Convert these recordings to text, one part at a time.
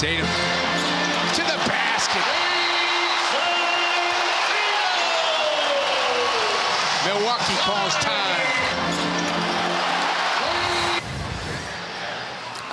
Tatum to the basket. Milwaukee calls time.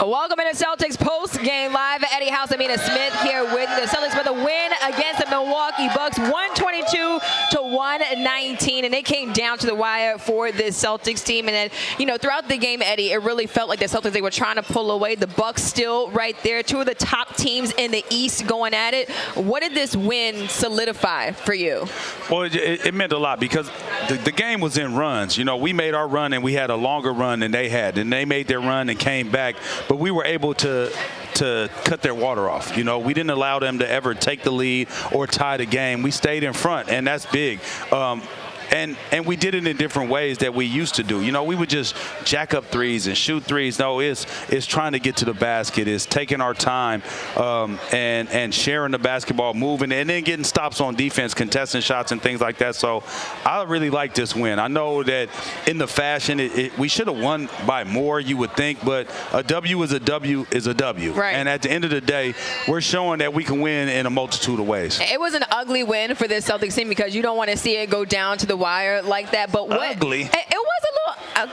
Welcome into Celtics post-game live. Eddie House, Amina Smith here with the Celtics for the win against the Milwaukee Bucks, 122-119, and it came down to the wire for this Celtics team. And then, you know, throughout the game, Eddie, it really felt like the Celtics, they were trying to pull away. The Bucks still right there, two of the top teams in the East going at it. What did this win solidify for you? Well, it meant a lot because the game was in runs. You know, we made our run and we had a longer run than they had, and they made their run and came back. But we were able to cut their water off. You know, we didn't allow them to ever take the lead or tie the game. We stayed in front, and that's big. And we did it in different ways that we used to do. You know, we would just jack up threes and shoot threes. No, it's trying to get to the basket. It's taking our time and sharing the basketball, moving, and then getting stops on defense, contesting shots and things like that. So I really like this win. I know that in the fashion, we should have won by more, you would think, but a W is a W is a W. Right. And at the end of the day, we're showing that we can win in a multitude of ways. It was an ugly win for this Celtics team because you don't want to see it go down to the wire like that, but what ugly. It was a little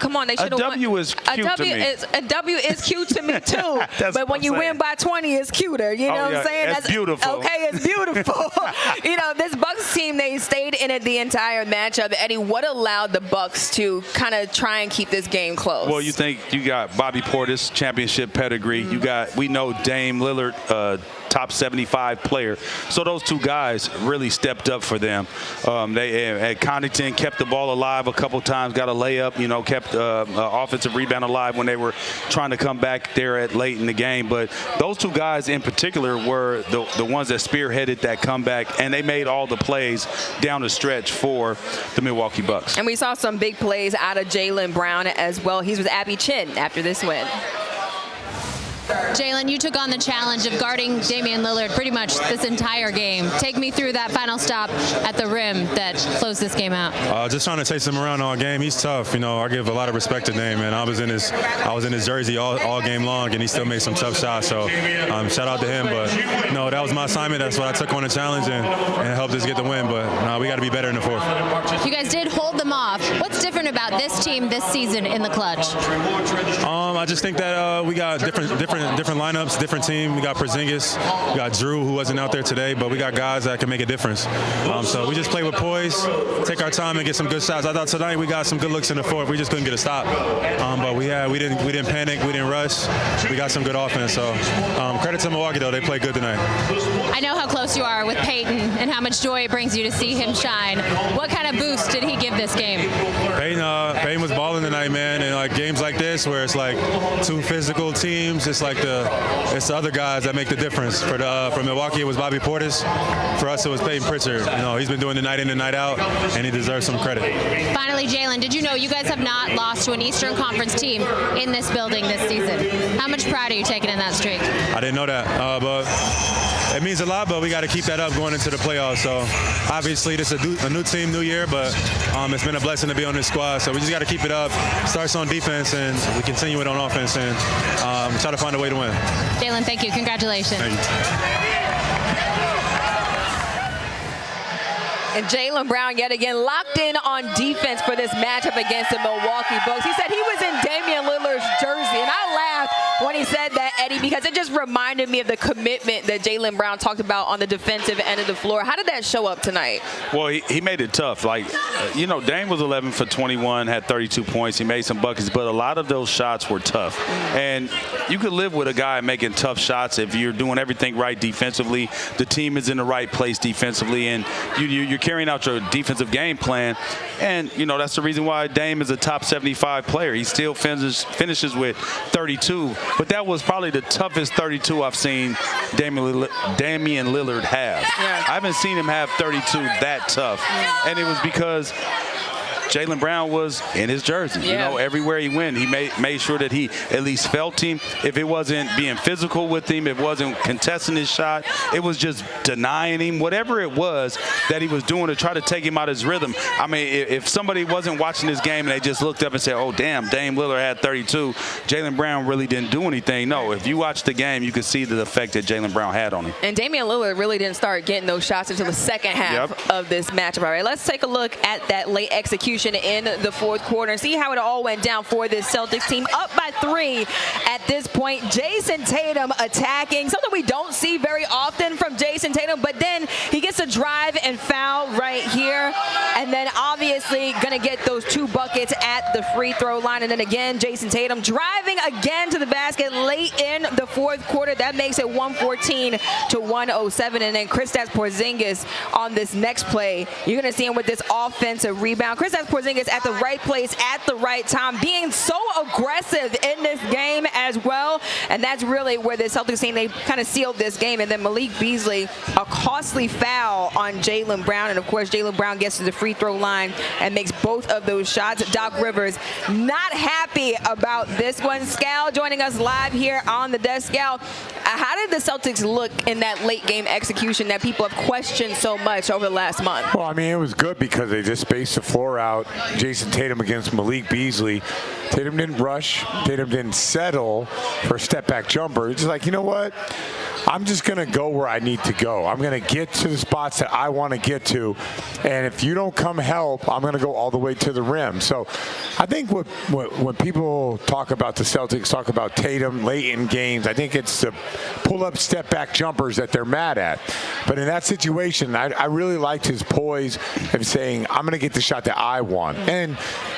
come on, they should have won. A W is cute to me. A W is cute to me too. But when you win by 20, it's cuter. You know what I'm saying? That's beautiful. Okay, it's beautiful. You know, this Bucks team, they stayed in it the entire matchup. Eddie, what allowed the Bucks to kind of try and keep this game close? Well, you think you got Bobby Portis, championship pedigree. You got, we know Dame Lillard, top 75 player. So those two guys really stepped up for them. Connaughton kept the ball alive a couple times, got a layup, you know, kept offensive rebound alive when they were trying to come back there at late in the game. But those two guys in particular were the ones that spearheaded that comeback, and they made all the plays down the stretch for the Milwaukee Bucks. And we saw some big plays out of Jaylen Brown as well. He's with Abby Chin after this win. Jaylen, you took on the challenge of guarding Damian Lillard pretty much this entire game. Take me through that final stop at the rim that closed this game out. Just trying to chase him around all game. He's tough. You know, I give a lot of respect to Dame, and I was in his jersey all game long, and he still made some tough shots. So shout out to him. But you know, that was my assignment. That's what I took on the challenge, and it helped us get the win. But we got to be better in the fourth. You guys did hold them off. What's different about this team this season in the clutch? I just think that we got different lineups, different team. We got Porzingis, we got Drew, who wasn't out there today, but we got guys that can make a difference. So we just play with poise, take our time, and get some good shots. I thought tonight we got some good looks in the fourth. We just couldn't get a stop. But we didn't panic, we didn't rush. We got some good offense. So credit to Milwaukee though, they played good tonight. I know how close you are with Peyton and how much joy it brings you to see him shine. What kind of boost did he give this game? Peyton was balling tonight, man. And like games like this where it's like two physical teams, it's like the other guys that make the difference. For Milwaukee, it was Bobby Portis. For us, it was Peyton Pritchard. You know, he's been doing the night in and night out, and he deserves some credit. Finally, Jaylen, did you know you guys have not lost to an Eastern Conference team in this building this season? How much pride are you taking in that streak? I didn't know that, but it means a lot, but we got to keep that up going into the playoffs. So obviously, this is a new team, new year, but it's been a blessing to be on this squad. So we just got to keep it up. Starts on defense, and we continue it on offense, and try to find a way to win. Jaylen, thank you. Congratulations. Thank you. And Jaylen Brown yet again locked in on defense for this matchup against the Milwaukee Bucks. He said he was in Damian Lillard's jersey, and I laughed when he said that, Eddie, because it just reminded me of the commitment that Jaylen Brown talked about on the defensive end of the floor. How did that show up tonight? Well, he made it tough. Like, you know, Dame was 11 for 21, had 32 points. He made some buckets, but a lot of those shots were tough. And you could live with a guy making tough shots if you're doing everything right defensively. The team is in the right place defensively, and you're carrying out your defensive game plan. And, you know, that's the reason why Dame is a top 75 player. He still finishes with 32. But that was probably the toughest 32 I've seen Damian Lillard have. Yeah. I haven't seen him have 32 that tough. And it was because Jaylen Brown was in his jersey. Yeah. You know, everywhere he went, he made sure that he at least felt him. If it wasn't being physical with him, it wasn't contesting his shot, it was just denying him, whatever it was that he was doing to try to take him out of his rhythm. I mean, if somebody wasn't watching this game and they just looked up and said, oh, damn, Dame Lillard had 32, Jaylen Brown really didn't do anything. No, if you watch the game, you could see the effect that Jaylen Brown had on him. And Damian Lillard really didn't start getting those shots until the second half of this matchup. All right, let's take a look at that late execution in the fourth quarter and see how it all went down for this Celtics team. Up by 3 at this point. Jason Tatum attacking, something we don't see very often from Jason Tatum, but then he gets a drive and foul right here, and then obviously going to get those 2 buckets at the free throw line. And then again, Jason Tatum driving again to the basket late in the fourth quarter. That makes it 114 to 107. And then Kristaps Porzingis on this next play, you're going to see him with this offensive rebound. Kristaps Porzingis at the right place at the right time, being so aggressive in this game as well. And that's really where the Celtics team, they kind of sealed this game. And then Malik Beasley, a costly foul on Jaylen Brown. And of course, Jaylen Brown gets to the free throw line and makes both of those shots. Doc Rivers not happy about this one. Scal joining us live here on the desk. Scal, how did the Celtics look in that late game execution that people have questioned so much over the last month? Well, I mean, it was good because they just spaced the floor out. Jason Tatum against Malik Beasley. Tatum didn't rush. Tatum didn't settle for a step-back jumper. It's just like, you know what? I'm just going to go where I need to go. I'm going to get to the spots that I want to get to. And if you don't come help, I'm going to go all the way to the rim. So I think when people talk about the Celtics, talk about Tatum late in games, I think it's the pull-up step-back jumpers that they're mad at. But in that situation, I really liked his poise of saying, I'm going to get the shot that I want. And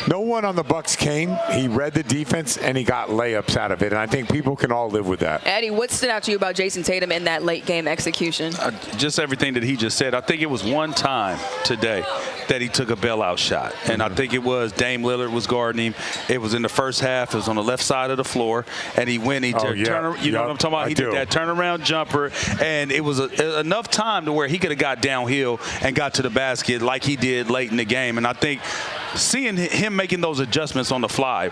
no one on the Bucks came. He read the defense, and he got layups out of it. And I think people can all live with that. Eddie, what stood out to you about Jason Tatum in that late game execution? Just everything that he just said. I think it was one time today that he took a bailout shot. And I think it was Dame Lillard was guarding him. It was in the first half. It was on the left side of the floor. And he went, you know what I'm talking about? He did that turnaround jumper. And it was enough time to where he could have got downhill and got to the basket like he did late in the game. And I think seeing him making those adjustments on the fly,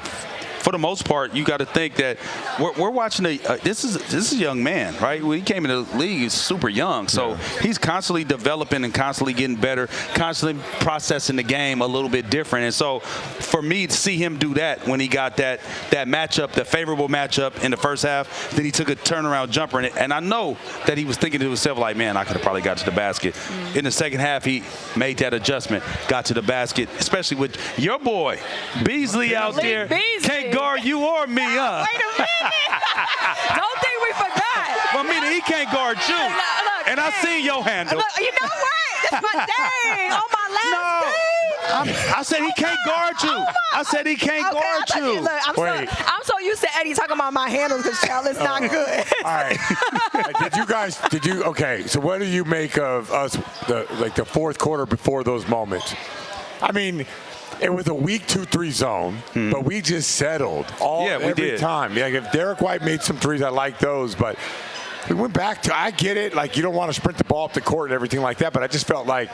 for the most part, you got to think that we're watching this is a young man, right? When he came into the league, he's super young, so he's constantly developing and constantly getting better, constantly processing the game a little bit different. And so, for me to see him do that when he got that matchup, the favorable matchup in the first half, then he took a turnaround jumper, and I know that he was thinking to himself like, man, I could have probably got to the basket. In the second half, he made that adjustment, got to the basket, especially with your boy Beasley out there. Can't guard you or me, huh? Wait a minute. Don't think we forgot. Well, I mean, he can't guard you. Look, and I seen your handle. Look, you know what? That's my dang on my last thing. I said he can't guard you. I said he can't guard you. Look, I'm so used to Eddie talking about my handles because child, it's not good. All right. Okay, so what do you make of us, the fourth quarter before those moments? I mean, it was a weak 2-3 zone, but we just settled every time. Yeah, if Derek White made some threes, I like those, but we went back to, I get it, like you don't want to sprint the ball up the court and everything like that, but I just felt like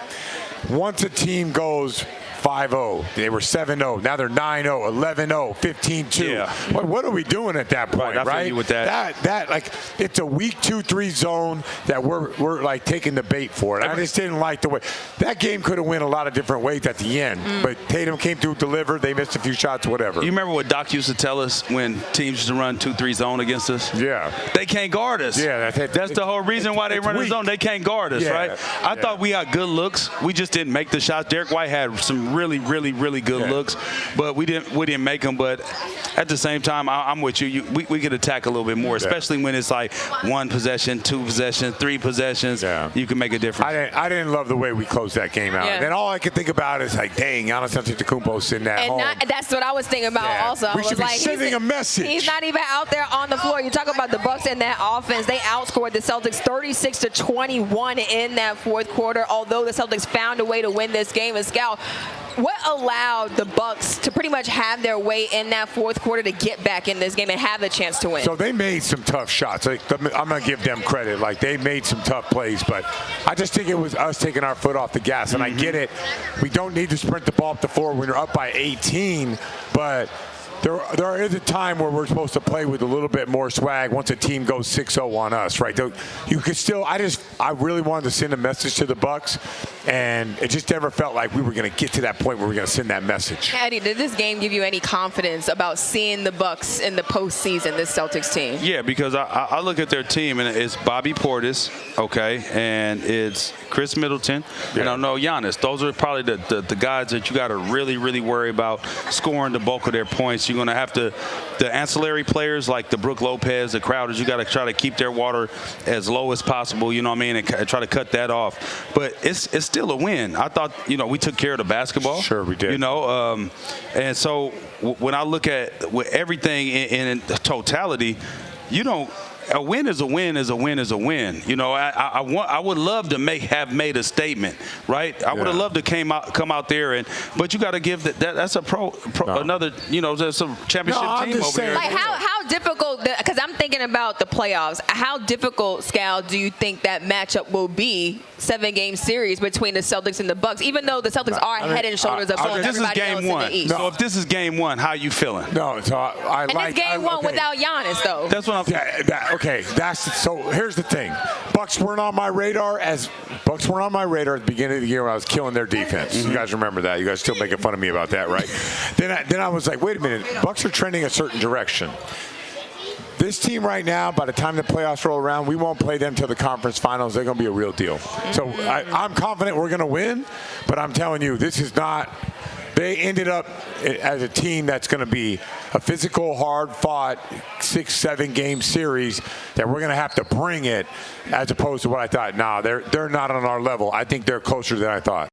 once a team goes 5-0, they were 7-0, now they're 9-0, 11-0, 15-2. Yeah. What are we doing at that point, right? I feel you with that. That like, it's a weak 2-3 zone that we're like taking the bait for it. I just didn't like the way. That game could have went a lot of different ways at the end, but Tatum came through, delivered, they missed a few shots, whatever. You remember what Doc used to tell us when teams used to run 2-3 zone against us? Yeah. They can't guard us. Yeah. That's the whole reason why they run the zone. They can't guard us, right? I thought we got good looks. We just didn't make the shots. Derek White had some really good looks, but we didn't make them. But at the same time, I'm with you. We could attack a little bit more, especially when it's like 1 possession, 2 possessions, 3 possessions. Yeah. You can make a difference. I didn't love the way we closed that game out. And then all I could think about is like, dang, Giannis Antetokounmpo sitting at home. That's what I was thinking about also. We should be sending a message. He's not even out there on the floor. You talk about the Bucks and that offense. They outscored the Celtics 36-21 in that fourth quarter, although the Celtics found a way to win this game. And Scal, What allowed the Bucks to pretty much have their way in that fourth quarter to get back in this game and have the chance to win? So they made some tough shots. Like, I'm going to give them credit. Like, they made some tough plays, but I just think it was us taking our foot off the gas. And I get it. We don't need to sprint the ball up the floor when you're up by 18, but there is a time where we're supposed to play with a little bit more swag once a team goes 6-0 on us, right? You could still, I really wanted to send a message to the Bucks, and it just never felt like we were going to get to that point where we were going to send that message. Eddie, did this game give you any confidence about seeing the Bucks in the postseason, this Celtics team? Yeah, because I look at their team, and it's Bobby Portis, okay, and it's Chris Middleton, and I know Giannis. Those are probably the guys that you got to really, really worry about scoring the bulk of their points. You're going to have to, the ancillary players like the Brook Lopez, the Crowders, you got to try to keep their water as low as possible, you know what I mean, and try to cut that off. But it's still a win. I thought, we took care of the basketball. Sure, we did. And so when I look at everything in totality, a win is a win is a win is a win. I would love to have made a statement, right? I would have loved to come out there but you got to give that's a another there's a championship team over here. Like how difficult? Because I'm thinking about the playoffs. How difficult, Scal, do you think that matchup will be? 7-game series between the Celtics and the Bucks, even though the Celtics are head and shoulders above everybody else in the East. So if this is game one, how you feeling? No, so I and like. it's game one without Giannis, though. That's what I'm. Okay, so here's the thing. Bucks weren't on my radar at the beginning of the year when I was killing their defense. You guys remember that? You guys still making fun of me about that, right? Then I was like, wait a minute. Bucks are trending a certain direction. This team right now, by the time the playoffs roll around, we won't play them till the conference finals. They're going to be a real deal. So I'm confident we're going to win, but I'm telling you, this is not. They ended up as a team that's going to be a physical, hard-fought 6-7 game series that we're going to have to bring it, as opposed to what I thought. Nah, they're not on our level. I think they're closer than I thought.